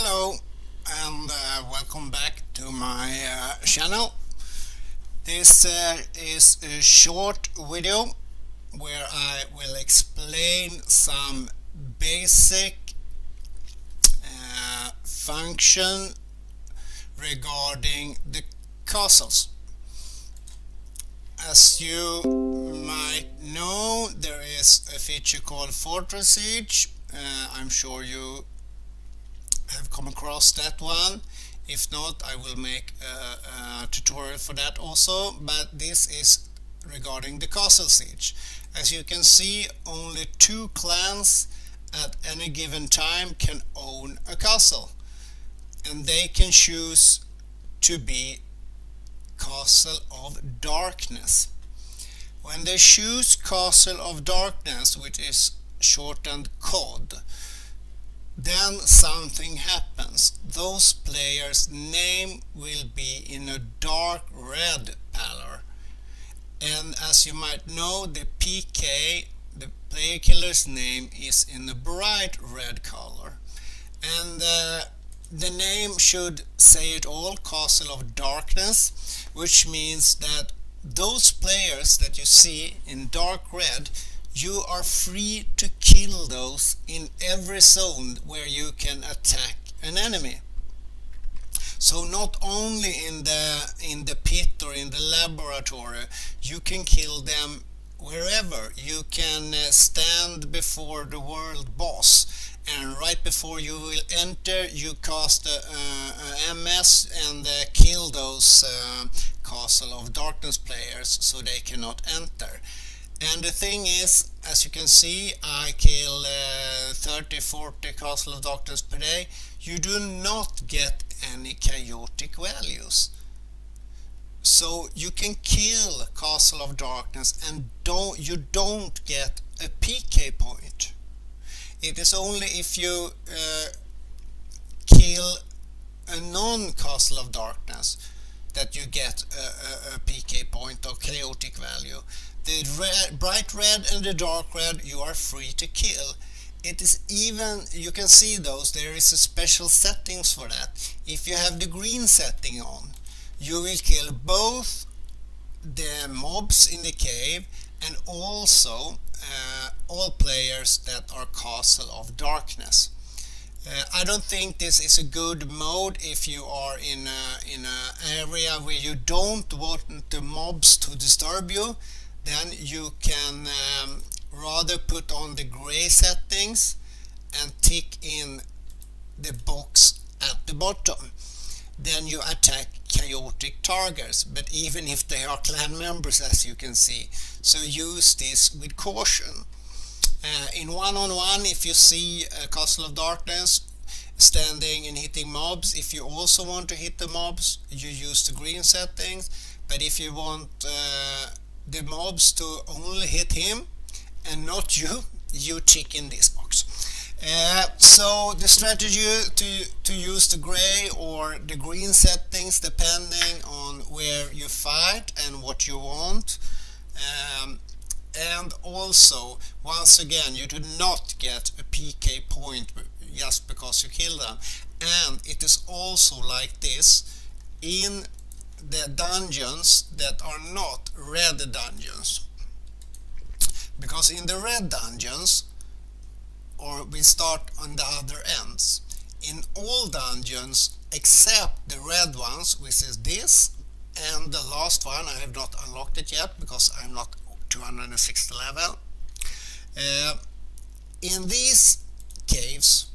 Hello and welcome back to my channel. This is a short video where I will explain some basic function regarding the castles. As you might know, there is a feature called Fortress Siege. I'm sure you have come across that one. If not, I will make a tutorial for that also, but this is regarding the castle siege. As you can see, only 2 clans at any given time can own a castle, and they can choose to be Castle of Darkness. When they choose Castle of Darkness, which is shortened COD, then something happens. Those players' name will be in a dark red color. And as you might know, the PK, the player killer's name, is in a bright red color. And the name should say it all, Castle of Darkness, which means that those players that you see in dark red, you are free to kill those in every zone where you can attack an enemy. So not only in the pit or in the laboratory, you can kill them wherever. You can stand before the world boss, and right before you will enter, you cast a MS and kill those Castle of Darkness players so they cannot enter. And the thing is, as you can see, I kill 30-40 Castle of Darkness per day. You do not get any chaotic values. So you can kill Castle of Darkness and you don't get a PK point. It is only if you kill a non-Castle of Darkness that you get a PK point or chaotic value. The bright red and the dark red you are free to kill. It is even, you can see those, there is a special settings for that. If you have the green setting on, you will kill both the mobs in the cave and also all players that are Castle of Darkness. I don't think this is a good mode if you are in an area where you don't want the mobs to disturb you. Then you can rather put on the gray settings and tick in the box at the bottom. Then you attack chaotic targets, but even if they are clan members, as you can see. So use this with caution. In one-on-one, if you see a Castle of Darkness standing and hitting mobs, if you also want to hit the mobs, you use the green settings. But if you want the mobs to only hit him and not you, you tick in this box. So the strategy to use the gray or the green settings depending on where you fight and what you want. And also, once again, you do not get a PK point just because you kill them. And it is also like this in the dungeons that are not red dungeons. Because in the red dungeons, or we start on the other ends, in all dungeons except the red ones, which is this, and the last one, I have not unlocked it yet because I'm not 260 level. In these caves,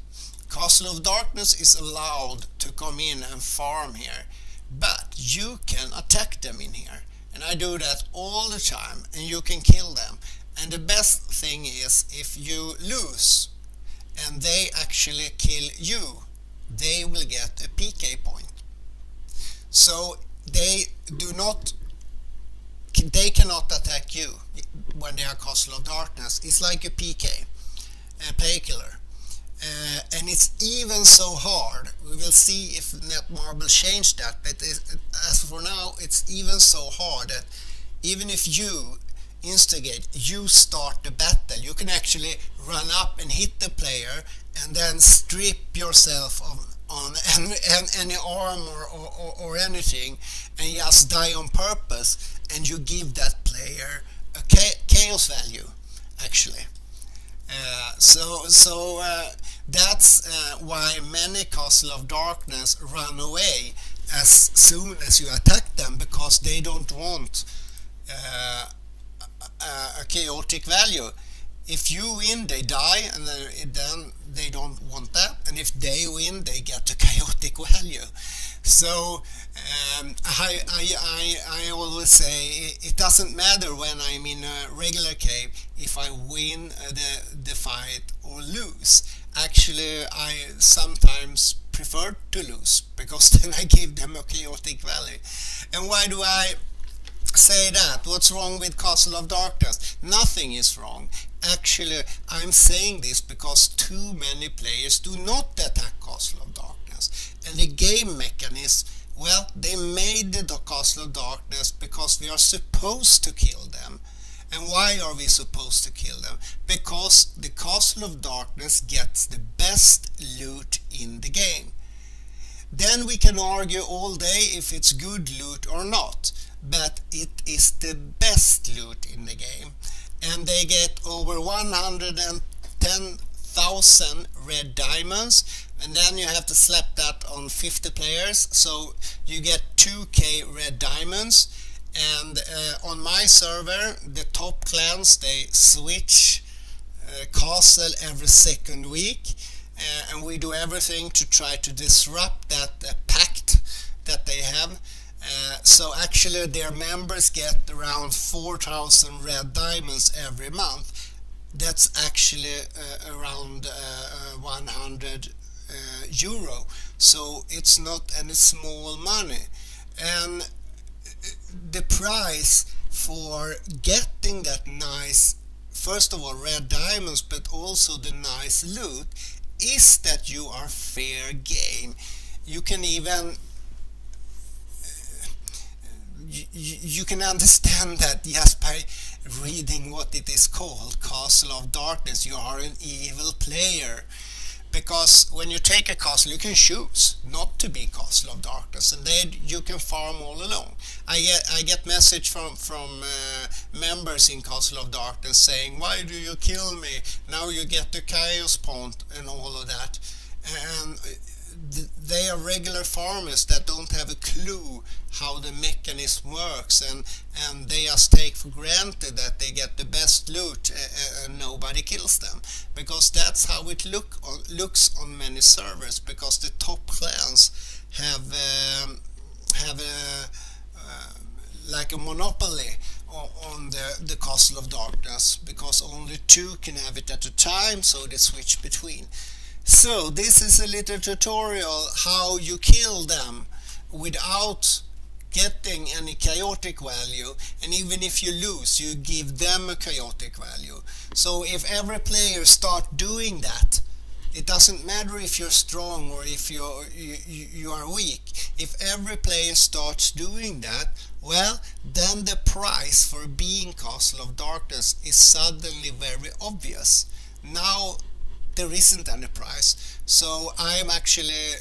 Castle of Darkness is allowed to come in and farm here, but you can attack them in here, and I do that all the time, and you can kill them. And the best thing is, if you lose and they actually kill you, they will get a PK point. So they cannot attack you when they are Castle of Darkness. It's like a PK, a player killer. And it's even so hard. We will see if Netmarble changed that, but as for now, it's even so hard that even if you instigate, you start the battle, you can actually run up and hit the player and then strip yourself on any armor or anything, and just die on purpose, and you give that player a chaos value, actually. That's why many Castle of Darkness run away as soon as you attack them, because they don't want uh, a chaotic value. If you win, they die, and then they don't want that. And if they win, they get a chaotic value. So I always say it doesn't matter when I'm in a regular cave if I win the fight or lose. Actually, I sometimes prefer to lose, because then I give them a chaotic value. And why do I say that? What's wrong with Castle of Darkness? Nothing is wrong. Actually, I'm saying this because too many players do not attack Castle of Darkness. And the game mechanism, well, they made the Castle of Darkness because we are supposed to kill them. And why are we supposed to kill them? Because the Castle of Darkness gets the best loot in the game. Then we can argue all day if it's good loot or not, but it is the best loot in the game. And they get over 110,000 red diamonds, and then you have to slap that on 50 players, so you get 2k red diamonds. And on my server, the top clans, they switch castle every second week, and we do everything to try to disrupt that pact that they have. So actually their members get around 4,000 red diamonds every month. That's actually around 100 euro. So it's not any small money. And the price for getting that nice, first of all, red diamonds, but also the nice loot, is that you are fair game. You can even you can understand that just by reading what it is called, Castle of Darkness. You are an evil player, because when you take a castle, you can choose not to be Castle of Darkness, and then you can farm all along. I get message from members in Castle of Darkness saying, "Why do you kill me? Now you get the chaos point," and all of that. And they are regular farmers that don't have a clue how the mechanism works, and they just take for granted that they get the best loot and nobody kills them, because that's how it looks on many servers, because the top clans have like a monopoly on the Castle of Darkness, because only two can have it at a time, so they switch between. So this is a little tutorial how you kill them without getting any chaotic value, and even if you lose, you give them a chaotic value. So if every player start doing that, it doesn't matter if you're strong or if you are weak. If every player starts doing that, well, then the price for being Castle of Darkness is suddenly very obvious. Now there isn't any price, so I'm actually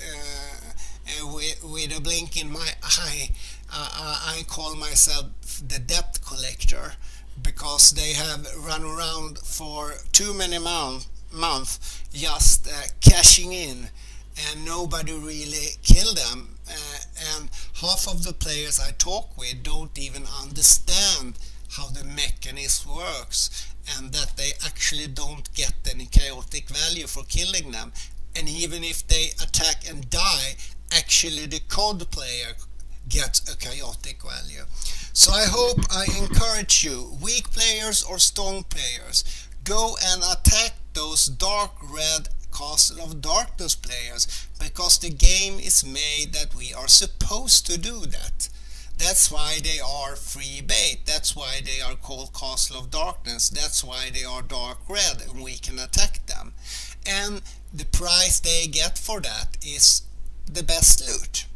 with a blink in my eye, I call myself the debt collector, because they have run around for too many months just cashing in, and nobody really killed them. And half of the players I talk with don't even understand how the mechanism works, and that they actually don't get any chaotic value for killing them. And even if they attack and die, actually the COD player gets a chaotic value. So I hope I encourage you, weak players or strong players, go and attack those dark red Castle of Darkness players, because the game is made that we are supposed to do that. That's why they are free bait. That's why they are called Castle of Darkness. That's why they are dark red, and we can attack them. And the price they get for that is the best loot.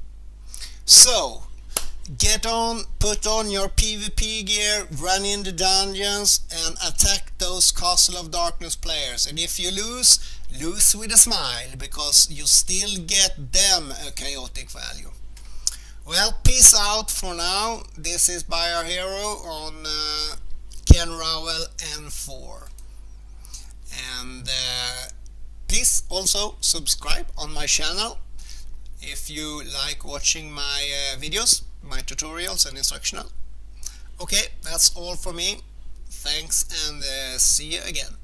So get on, put on your PvP gear, run in the dungeons, and attack those Castle of Darkness players. And if you lose, lose with a smile, because you still get them a chaotic value. Well, peace out for now. This is by our hero on Ken Rowell N4. And please also subscribe on my channel if you like watching my videos, my tutorials and instructional. Okay, that's all for me. Thanks, and see you again.